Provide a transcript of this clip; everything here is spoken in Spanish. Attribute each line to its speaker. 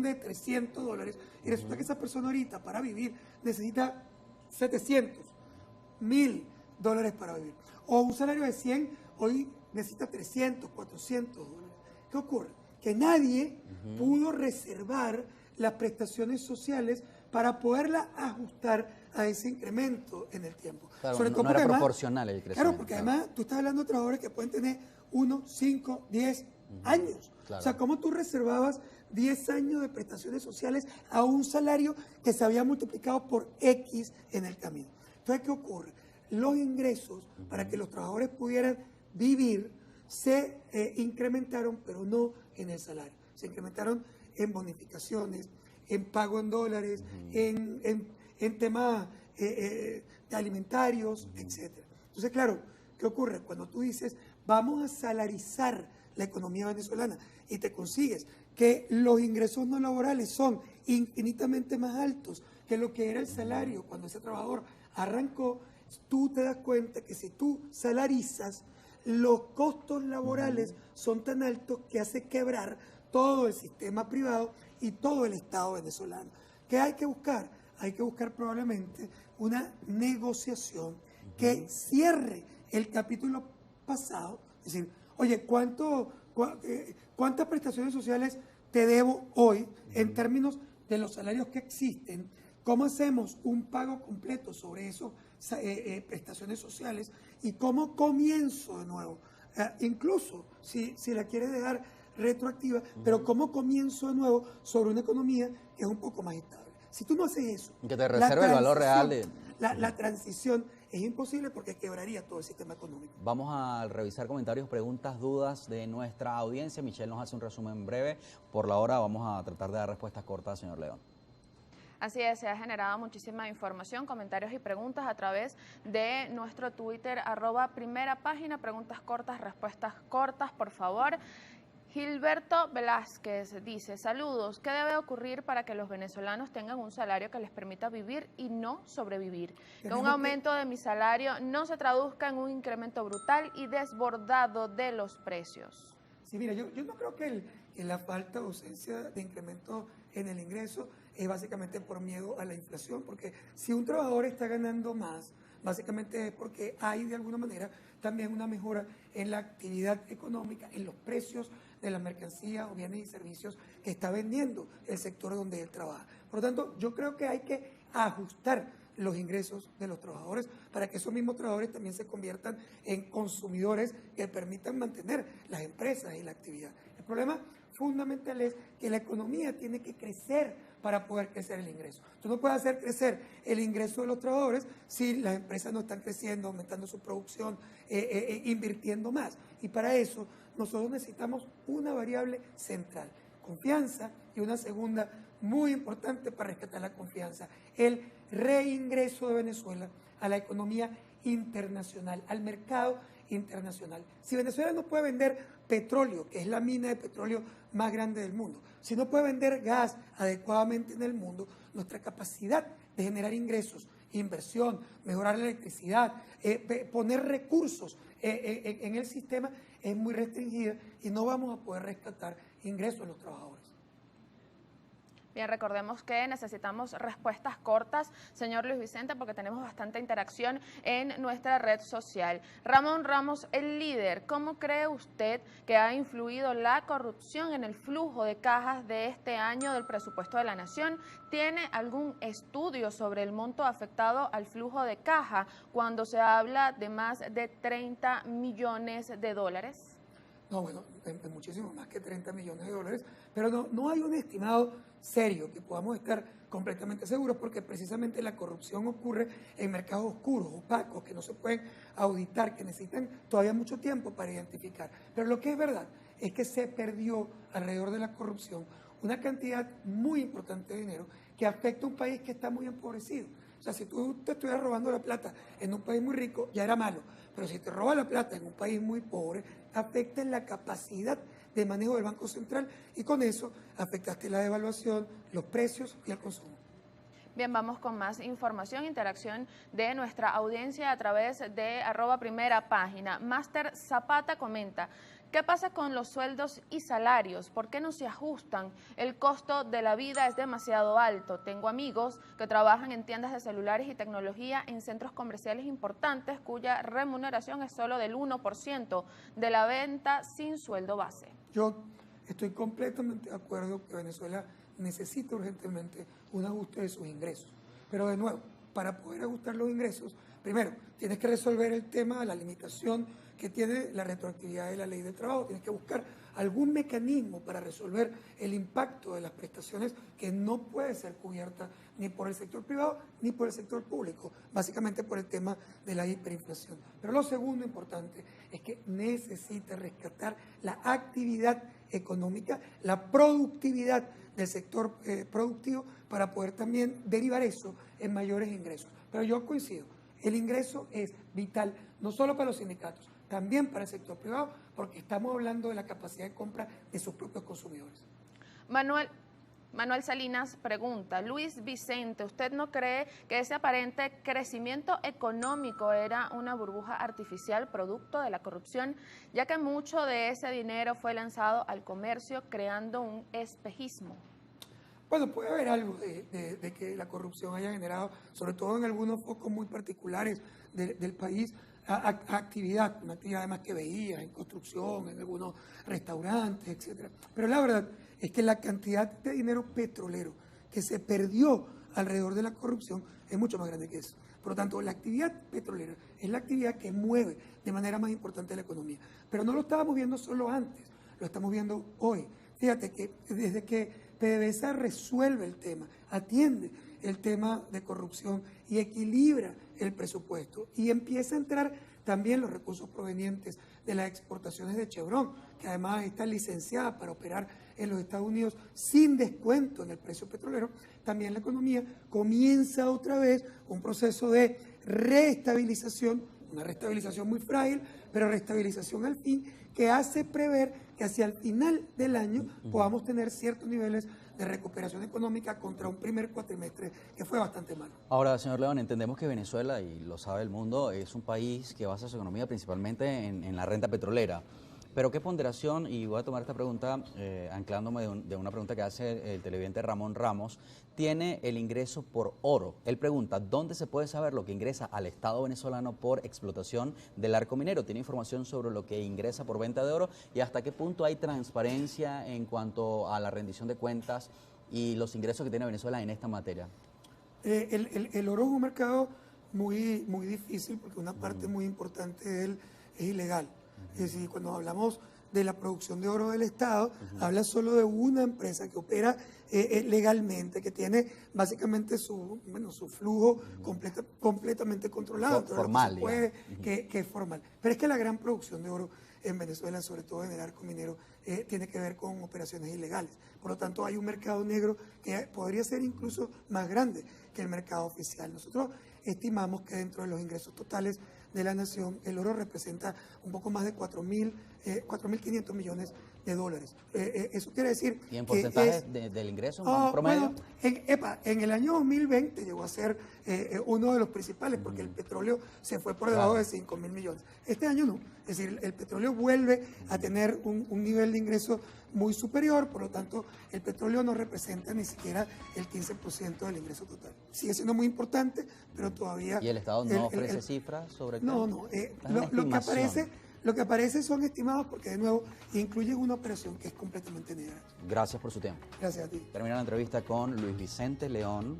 Speaker 1: de $300 y resulta que esa persona ahorita para vivir necesita 700, $1,000 para vivir. O un salario de 100 hoy necesita 300, $400. ¿Qué ocurre? Que nadie pudo reservar las prestaciones sociales para poderla ajustar a ese incremento en el tiempo.
Speaker 2: Claro,
Speaker 1: Sobre todo
Speaker 2: no
Speaker 1: porque
Speaker 2: era
Speaker 1: además,
Speaker 2: proporcional el crecimiento.
Speaker 1: claro, porque además tú estás hablando de trabajadores que pueden tener 1, 5, 10 años.
Speaker 2: Claro.
Speaker 1: O sea, ¿cómo tú reservabas 10 años de prestaciones sociales a un salario que se había multiplicado por X en el camino? Entonces, ¿qué ocurre? Los ingresos para que los trabajadores pudieran vivir se incrementaron, pero no en el salario. Se incrementaron en bonificaciones, en pago en dólares, en temas de alimentarios, etcétera. Entonces, claro, ¿qué ocurre? Cuando tú dices, vamos a salarizar la economía venezolana y te consigues que los ingresos no laborales son infinitamente más altos que lo que era el salario cuando ese trabajador arrancó, tú te das cuenta que si tú salarizas, los costos laborales son tan altos que hace quebrar todo el sistema privado y todo el Estado venezolano. ¿Qué hay que buscar? Hay que buscar probablemente una negociación que cierre el capítulo pasado, es decir, oye, ¿cuántas prestaciones sociales te debo hoy en términos de los salarios que existen? ¿Cómo hacemos un pago completo sobre esas prestaciones sociales? ¿Y cómo comienzo de nuevo? Incluso si la quieres dejar retroactiva, pero ¿cómo comienzo de nuevo sobre una economía que es un poco más estable? Si tú no haces eso,
Speaker 2: que te reserve el valor real de...
Speaker 1: La transición es imposible porque quebraría todo el sistema económico.
Speaker 2: Vamos a revisar comentarios, preguntas, dudas de nuestra audiencia. Michelle nos hace un resumen breve. Por la hora vamos a tratar de dar respuestas cortas, señor León.
Speaker 3: Así es, se ha generado muchísima información, comentarios y preguntas a través de nuestro Twitter, @primerapágina, preguntas cortas, respuestas cortas, por favor. Gilberto Velázquez dice, saludos, ¿qué debe ocurrir para que los venezolanos tengan un salario que les permita vivir y no sobrevivir? Que un aumento de mi salario no se traduzca en un incremento brutal y desbordado de los precios.
Speaker 1: Sí, mira, yo no creo que la falta o ausencia de incremento en el ingreso es básicamente por miedo a la inflación, porque si un trabajador está ganando más, básicamente es porque hay de alguna manera también una mejora en la actividad económica, en los precios de las mercancías o bienes y servicios que está vendiendo el sector donde él trabaja. Por lo tanto, yo creo que hay que ajustar los ingresos de los trabajadores para que esos mismos trabajadores también se conviertan en consumidores que permitan mantener las empresas y la actividad. El problema fundamental es que la economía tiene que crecer para poder crecer el ingreso. Tú no puedes hacer crecer el ingreso de los trabajadores si las empresas no están creciendo, aumentando su producción, invirtiendo más. Y para eso nosotros necesitamos una variable central, confianza, y una segunda muy importante para rescatar la confianza, el reingreso de Venezuela a la economía internacional, al mercado internacional. Si Venezuela no puede vender petróleo, que es la mina de petróleo más grande del mundo, si no puede vender gas adecuadamente en el mundo, nuestra capacidad de generar ingresos, inversión, mejorar la electricidad, poner recursos en el sistema es muy restringida y no vamos a poder rescatar ingresos de los trabajadores.
Speaker 3: Bien, recordemos que necesitamos respuestas cortas, señor Luis Vicente, porque tenemos bastante interacción en nuestra red social. Ramón Ramos, el líder, ¿cómo cree usted que ha influido la corrupción en el flujo de cajas de este año del presupuesto de la Nación? ¿Tiene algún estudio sobre el monto afectado al flujo de caja cuando se habla de más de 30 millones de dólares?
Speaker 1: No, bueno, muchísimo más que 30 millones de dólares, pero no hay un estimado serio que podamos estar completamente seguros, porque precisamente la corrupción ocurre en mercados oscuros, opacos, que no se pueden auditar, que necesitan todavía mucho tiempo para identificar. Pero lo que es verdad es que se perdió alrededor de la corrupción una cantidad muy importante de dinero que afecta a un país que está muy empobrecido. O sea, si tú te estuvieras robando la plata en un país muy rico, ya era malo. Pero si te robas la plata en un país muy pobre, afecta en la capacidad de manejo del Banco Central y con eso afectaste la devaluación, los precios y el consumo.
Speaker 3: Bien, vamos con más información, interacción de nuestra audiencia a través de @primerapágina. Master Zapata comenta, ¿Qué pasa con los sueldos y salarios? ¿Por qué no se ajustan? El costo de la vida es demasiado alto. Tengo amigos que trabajan en tiendas de celulares y tecnología en centros comerciales importantes cuya remuneración es solo del 1% de la venta sin sueldo base.
Speaker 1: Yo estoy completamente de acuerdo que Venezuela necesita urgentemente un ajuste de sus ingresos. Pero de nuevo, para poder ajustar los ingresos, primero, tienes que resolver el tema de la limitación que tiene la retroactividad de la ley de trabajo. Tienes que buscar algún mecanismo para resolver el impacto de las prestaciones que no puede ser cubierta ni por el sector privado ni por el sector público, básicamente por el tema de la hiperinflación. Pero lo segundo importante es que necesita rescatar la actividad económica, la productividad del sector productivo para poder también derivar eso en mayores ingresos. Pero yo coincido, el ingreso es vital no solo para los sindicatos, también para el sector privado, porque estamos hablando de la capacidad de compra de sus propios consumidores.
Speaker 3: Manuel Salinas pregunta, Luis Vicente, ¿usted no cree que ese aparente crecimiento económico era una burbuja artificial producto de la corrupción, ya que mucho de ese dinero fue lanzado al comercio creando un espejismo?
Speaker 1: Bueno, puede haber algo de que la corrupción haya generado, sobre todo en algunos focos muy particulares del país, actividad, una actividad además que veía en construcción, en algunos restaurantes, etcétera. Pero la verdad es que la cantidad de dinero petrolero que se perdió alrededor de la corrupción es mucho más grande que eso. Por lo tanto, la actividad petrolera es la actividad que mueve de manera más importante la economía. Pero no lo estábamos viendo solo antes, lo estamos viendo hoy. Fíjate que desde que PDVSA resuelve el tema, atiende el tema de corrupción y equilibra el presupuesto y empieza a entrar también los recursos provenientes de las exportaciones de Chevron, que además está licenciada para operar en los Estados Unidos sin descuento en el precio petrolero, también la economía comienza otra vez un proceso de reestabilización, una reestabilización muy frágil, pero reestabilización al fin, que hace prever que hacia el final del año podamos tener ciertos niveles de recuperación económica contra un primer cuatrimestre que fue bastante malo.
Speaker 2: Ahora, señor León, entendemos que Venezuela, y lo sabe el mundo, es un país que basa su economía principalmente en la renta petrolera. Pero ¿qué ponderación, y voy a tomar esta pregunta anclándome de una pregunta que hace el televidente Ramón Ramos, tiene el ingreso por oro? Él pregunta, ¿dónde se puede saber lo que ingresa al Estado venezolano por explotación del arco minero? ¿Tiene información sobre lo que ingresa por venta de oro? ¿Y hasta qué punto hay transparencia en cuanto a la rendición de cuentas y los ingresos que tiene Venezuela en esta materia?
Speaker 1: El oro es un mercado muy difícil porque una parte muy importante de él es ilegal. Es decir, cuando hablamos de la producción de oro del Estado, habla solo de una empresa que opera legalmente, que tiene básicamente su flujo completamente controlado.
Speaker 2: Formal,
Speaker 1: que es formal. Pero es que la gran producción de oro en Venezuela, sobre todo en el arco minero, tiene que ver con operaciones ilegales. Por lo tanto, hay un mercado negro que podría ser incluso más grande que el mercado oficial. Nosotros estimamos que dentro de los ingresos totales de la nación, el oro representa un poco más de 4.500 millones de dólares. Eso quiere decir
Speaker 2: ¿Y en porcentaje del ingreso promedio?
Speaker 1: Bueno, en el año 2020 llegó a ser uno de los principales porque el petróleo se fue por debajo de 5.000 millones. Este año no. Es decir, el petróleo vuelve a tener un nivel de ingreso muy superior, por lo tanto, el petróleo no representa ni siquiera el 15% del ingreso total. Sigue siendo muy importante, pero todavía...
Speaker 2: ¿Y el Estado no ofrece cifras sobre qué?
Speaker 1: No. Lo que aparece son estimados porque, de nuevo, incluyen una operación que es completamente negra.
Speaker 2: Gracias por su tiempo.
Speaker 1: Gracias a ti.
Speaker 2: Termina la entrevista con Luis Vicente León,